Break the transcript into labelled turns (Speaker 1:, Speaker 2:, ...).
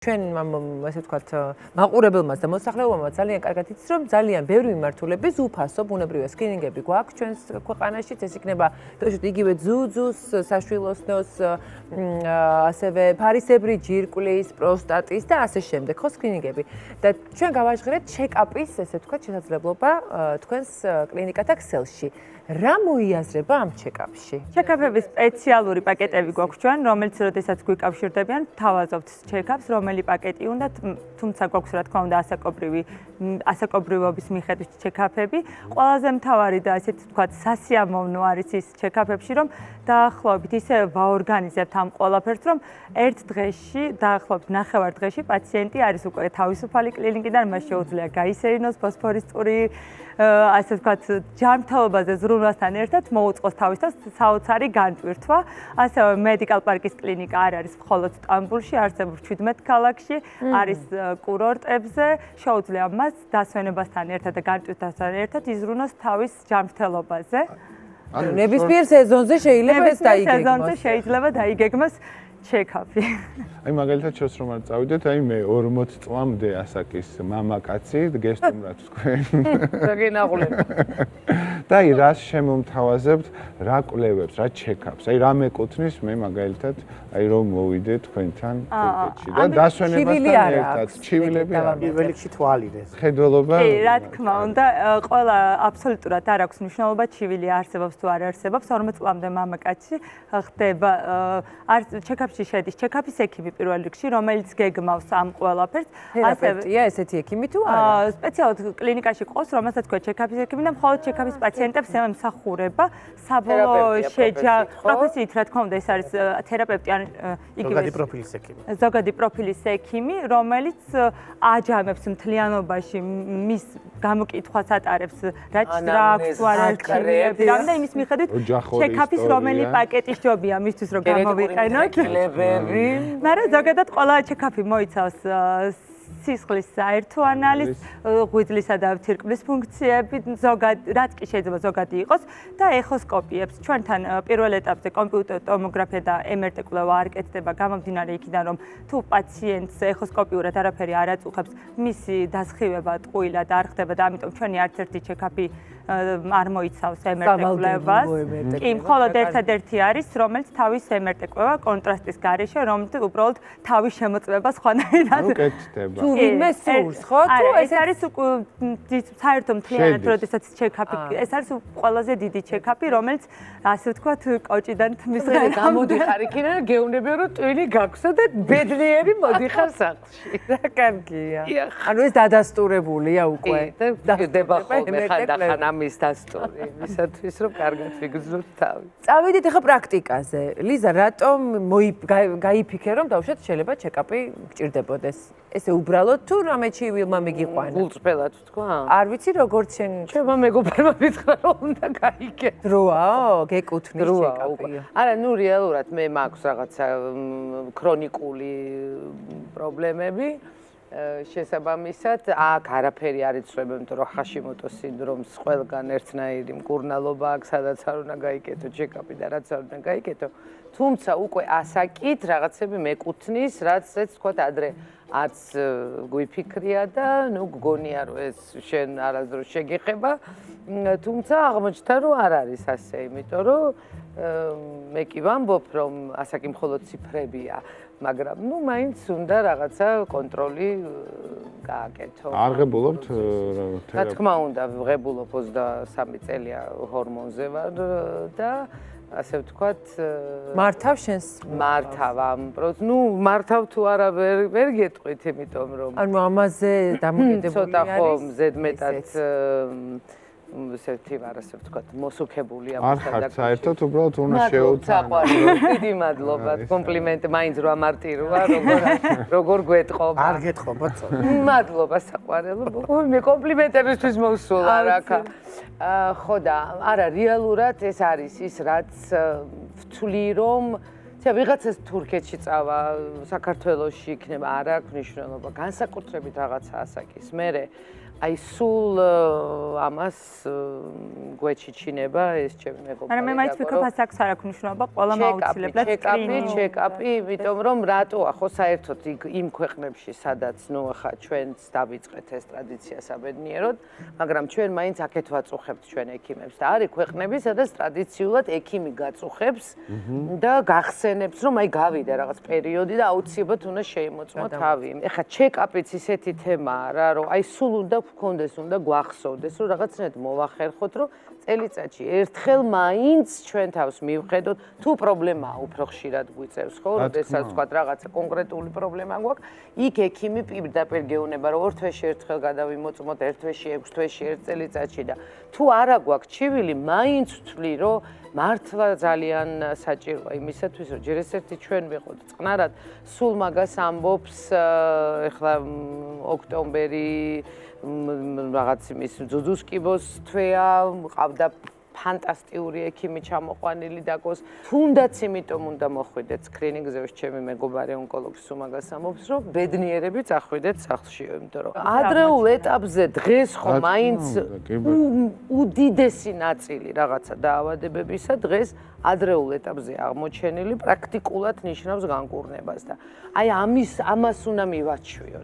Speaker 1: ჩვენ ასე ვთქვათ მაყურებელმაც და მოსახლეობამ ძალიან კარგად იცის რომ ძალიან ბევრი მიმართულების უფასო ბუნებრივია სკრინინგები გვაქვს ჩვენს ქვეყანაშიც ეს იქნება თორედ იგივე ძუძუს საშვილოსნოს ასევე ფარისებრი ჯირკვლის პროსტატის და ასე შემდეგ ხო სკრინინგები და ჩვენ გავაჟღერეთ ჩეკაპის ესე ვთქვათ შესაძლებლობა თქვენს კლინიკათა ქსელში რა მოიაზრება ამ ჩეკაპში?
Speaker 2: ჩეკაპების სპეციალური პაკეტები გვაქვს ჩვენ, რომელიც როდესაც გვიკავშირდებიან, თავაზობთ ჩეკაპს, რომელი პაკეტი უნდა, თუმცა გვაქვს რა თქმა უნდა ასაკობრივობის მიხედვით ჩეკაპები. ყველაზე მთავარი და ასეთ ვთქვათ სასიამოვნო არის ის ჩეკაპებში, რომ დაახლოებით ისე ვაორგანიზებთ ამ ყველაფერს, რომ ერთ დღეში, დაახლოებით 9 დღეში პაციენტი არის უკვე თავისუფალი კლინიკიდან, მას შეუძლია გაისერინოს ფოსფორისტური ასე ვთქვათ ჯანმრთელობაზე ზრუნვასთან ერთად მოუწყოს თავისთავად საოცარი განტვირთვა. ასევე მედიკალ პარკის კლინიკა არ არის მხოლოდ სტამბულში, არსებობს 17 ქალაქში, არის კურორტებზე, შეუძლია მას დასვენებასთან ერთად და განტვირთვასთან ერთად იზრუნოს თავის ჯანმრთელობაზე.
Speaker 1: ანუ ნებისმიერ სეზონზე შეიძლება ეს დაიგეგმოს.
Speaker 2: სეზონზე შეიძლება დაიგეგმოს ჩეკაპი.
Speaker 3: აი მაგალითად შევს რომ არ წავიდეთ, აი მე 40 წლამდე ასაკის მამაკაცი გესტუმრად თქვენ.
Speaker 1: გენაღულება.
Speaker 3: და აი რას შემომთავაზებთ, რა კვლევებს, რა ჩეკაპს, აი რა მეკუთვნის მე მაგალითად აი რომ მოვიდე თქვენთან კოლეჯში და დასვენებასთან ერთად ჩივილები არა.
Speaker 4: პირველ რიგში თვალიდეს.
Speaker 3: ხედველობა.
Speaker 2: კი, რა თქმა უნდა, ყველა აბსოლუტურად არ აქვს მნიშვნელობა ჩივილი არსებობს თუ არ არსებობს, 40 წლამდე მამაკაცი ხდება ჩეკაპში შედის ჩეკაპის ექიმი პირველ რიგში, რომელიც გეგმავს ამ ყველაფერს.
Speaker 1: თერაპევტია ესეთი ექიმი თუ არა?
Speaker 2: სპეციალურად კლინიკაში ყავს, რომელსაც ქვია ჩეკაპის ექიმი და მხოლოდ ჩეკაპის პაციენტებს ემსახურება. საბოლოო პროფესიით, რა თქმა უნდა, ეს არის თერაპევტი ან იგივე
Speaker 4: ზოგადი პროფილის ექიმი.
Speaker 2: ზოგადი პროფილის ექიმი, რომელიც აჯამებს მთლიანობაში მის გამოკითხვას ატარებს, რა აქვს თუ არ აქვს ჩივილები, და იმის მიხედვით ჩეკაპის რომელი პაკეტი სჯობია მისთვის რომ გამოვიყენოთ. მაგრამ ზოგადად ყველა ჩეკაპი მოიცავს სისხლის საერთო ანალიზს, ღვიძლისა და ვთირკმლის ფუნქციები, რაც კი შეიძლება ზოგადი იყოს და ეხოსკოპიებს. ჩვენთან პირველ ეტაპზე კომპიუტერული ტომოგრაფია და MRT კვლევა არ კეთდება, გამომდინარე იქიდან, რომ თუ პაციენტს ეხოსკოპიურად არაფერი არ აწუხებს, მისი დასხივება ტყუილად არ ხდება და ამიტომ ჩვენი არც ერთი ჩეკაპი არ მოიცავს MRT კვლევას. კი, მხოლოდ ერთადერთი არის, რომელიც თავის MRT კვლევა კონტრასტის გარეშე, რომელიც უბრალოდ თავის შემოწმება სხვანაირად
Speaker 3: უკეთდება.
Speaker 1: ვინმე სურს, ხო? თუ
Speaker 2: ეს არის საერთო მთლიანად, როდესაც ჩეკაპი, ეს არის ყველაზე დიდი ჩეკაპი, რომელიც ასე ვთქვათ, კოჭიდან თმის
Speaker 1: გამოდიხარ იქიდან და გეუბნებიან რომ ტვინი გაქვსო და ბედნიერი მოდიხარ სახლში. რა კარგია. ანუ ეს დადასტურებულია უკვე.
Speaker 5: დაგდება ხოლმე ხანდახან ამის დასტური, იმისათვის რომ კარგად ვიგრძნოთ თავი.
Speaker 1: წავიდეთ ახლა პრაქტიკაზე. ლიზა, რატომ გაიფიქრე რომ დავუშვათ შეიძლება ჩეკაპი გჭირდებოდეს? ესე უბრალოდ თუ რამე ჩივილმა მიგიყვანა?
Speaker 5: გულწრფელად თქვა?
Speaker 1: არ ვიცი როგორც შენ
Speaker 5: ჩემმა მეგობრებმა მითხრა რომ უნდა გაიგე.
Speaker 1: დროაო, გეკუთვნის ჩეკაპი.
Speaker 5: არა, ნუ რეალურად მე მაქვს რაღაცა ქრონიკული პრობლემები. შესაბამისად, აქ არაფერი არ იცვლება, იმიტომ რომ ჰაშიმოტოს სინდრომს ყველგან ერთნაირი მკურნალობა აქვს, სადაც არ უნდა გაიკეთო ჩეკაპი და რაც არ უნდა გაიკეთო. თუმცა უკვე ასაკით რაღაცები მეკუთვნის, რაც ეს თქვათ ადრე არც გვიფიქრია და ნუ გგონია რომ ეს შენ არასდროს შეგეხება. თუმცა აღმოჩნდა რომ არ არის ასე, იმიტომ რომ მე კი ვამბობ რომ ასაკი მხოლოდ ციფრებია, მაგრამ ნუ მაინც უნდა რაღაცა კონტროლი გააკეთო.
Speaker 3: არ ღებულობთ
Speaker 5: რა თქმა უნდა, ვღებულობ 23 წელია ჰორმონზე ვარ და ასე ვთქვათ
Speaker 1: მართავ შენს
Speaker 5: მართავ ამ ნუ მართავ თუ არა ვერ გეტყვით, იმიტომ რომ
Speaker 1: ანუ ამაზე დამოკიდებული
Speaker 5: ცოტა ხო ზედმეტად ესეთი ვარ, ასე ვთქვათ, მოსუქებული
Speaker 3: არ ხართ საერთოდ უბრალოდ უნდა შეუთავო.
Speaker 5: დიდი მადლობა, კომპლიმენტი, მაინც რა მარტიროა, როგორ გვეტყობა.
Speaker 4: არ გეტყობოთ.
Speaker 5: მადლობა საყვარელო. მე კომპლიმენტებისთვის მოვსულა რაკა. ხო და არა, რეალურად ეს არის ის, რაც ვთვლი რომ ვიღაცას თურქეთში წავა, საქართველოში იქნება, არ აქვს მნიშვნელობა, განსაკუთრებით რაღაცა ასაკის მერე აი სულ ამას გვეჩიჩინება ეს ჩემი მეგობარი.
Speaker 2: მაგრამ მე მაინც ვფიქრობ, ასაკს არ აქვს მნიშვნელობა, ყველამ აუცილებლად
Speaker 5: ჩეკაპი, იმიტომ რომ რატოა ხო საერთოდ იმ ქვეყნებში, სადაც ნუ ახლა ჩვენც დავიწყეთ ეს ტრადიცია საბედნიეროდ, მაგრამ ჩვენ მაინც აქეთ ვაწუხებთ ჩვენ ექიმებს და არის ქვეყნები, სადაც ტრადიციულად ექიმი გაწუხებს და გახსენებს, რომ აი გავიდა რაღაც პერიოდი და აუცილებლად უნდა შეიმოწმო თავი. ეხლა ჩეკაპიც ისეთი თემაა რა, რომ აი სულ უნდა გქონდეს, უნდა გვახსოვდეს, რომ რაღაცნაირად მოვახერხოთ, რომ წელიწადში ერთხელ მაინც ჩვენ თავს მივხედოთ, თუ პრობლემაა უფრო ხშირად გვიწევს, ხო, როდესაც თქვა რაღაცა კონკრეტული პრობლემა გვაქვს, იქ ექიმი პირდაპირ გეუბნება, რომ ორ თვეში ერთხელ გადავიმოწმოთ, ერთ თვეში, 6 თვეში, ერთ წელიწადში და თუ არა გვაქვს ჩივილი, მაინც ვთვლი, რომ მართლა ძალიან საჭიროა იმისათვის, რომ ჯერ ეს ერთი ჩვენ ვიყოთ წყნარად, სულ მაგას ამბობს ეხლა ოქტომბერი რაღაც იმის ძუძუსკიბოს თვეა, ყავდა ფანტასტიკური ექიმი ჩამოყვანილი დაკოს. თუნდაც იმიტომ უნდა მოხვიდეთ სკრინინგზე, ჩემი მეგობარი ონკოლოგის უმაგას ამბობს, რომ ბედნიერები წახვიდეთ სახლში, იმიტომ რომ ადრეულ ეტაპზე დღეს ხო მაინც უდიდესი ნაწილი რაღაცა დაავადებებისა დღეს ადრეულ ეტაპზე აღმოჩენილი პრაქტიკულად ნიშნავს განკურნებას და აი ამას უნდა მივაჩვიოთ.